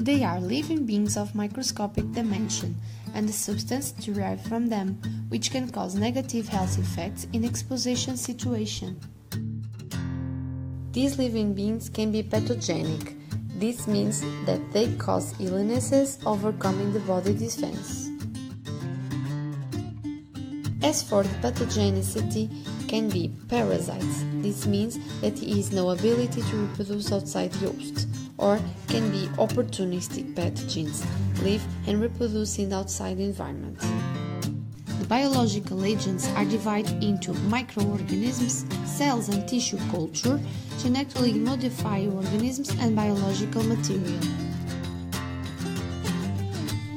They are living beings of microscopic dimension and the substance derived from them, which can cause negative health effects in exposition situations. These living beings can be pathogenic. This means that they cause illnesses, overcoming the body defense. As for the pathogenicity, can be parasites. This means that there is no ability to reproduce outside the host, or can be opportunistic pathogens, live and reproduce in the outside environment. The biological agents are divided into microorganisms, cells and tissue culture, genetically modified organisms, and biological material.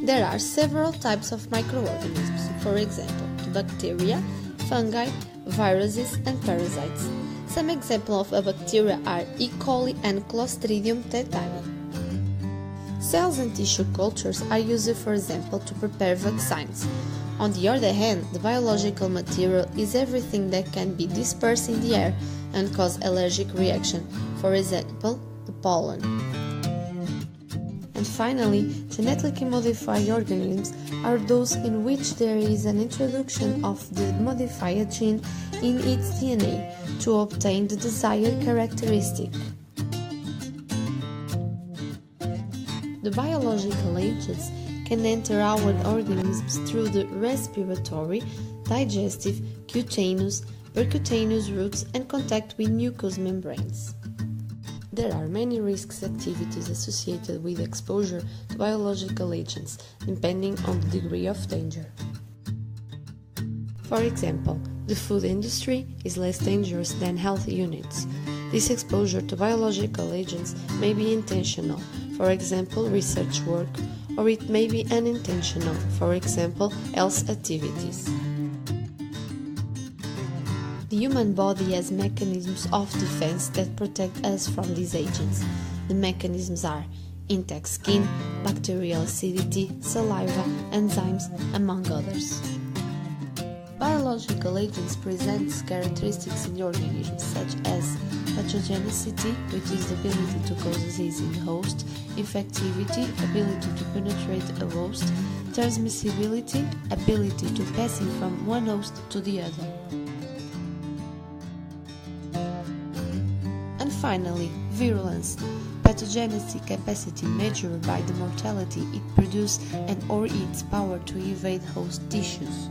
There are several types of microorganisms, for example, bacteria, fungi, viruses, and parasites. Some examples of bacteria are E. coli and Clostridium tetani. Cells and tissue cultures are used, for example, to prepare vaccines. On the other hand, the biological material is everything that can be dispersed in the air and cause allergic reaction, for example, the pollen. And finally, genetically modified organisms are those in which there is an introduction of the modified gene in its DNA to obtain the desired characteristic. The biological agents can enter our organisms through the respiratory, digestive, cutaneous, percutaneous routes and contact with mucous membranes. There are many risks activities associated with exposure to biological agents, depending on the degree of danger. For example, the food industry is less dangerous than health units. This exposure to biological agents may be intentional, for example, research work, or it may be unintentional, for example, health activities. The human body has mechanisms of defense that protect us from these agents. The mechanisms are intact skin, bacterial acidity, saliva, enzymes, among others. Biological agents present characteristics in the organism such as pathogenicity, which is the ability to cause disease in the host, infectivity, ability to penetrate a host, transmissibility, ability to passing from one host to the other. And finally, virulence, pathogenicity capacity measured by the mortality it produces and or its power to invade host tissues.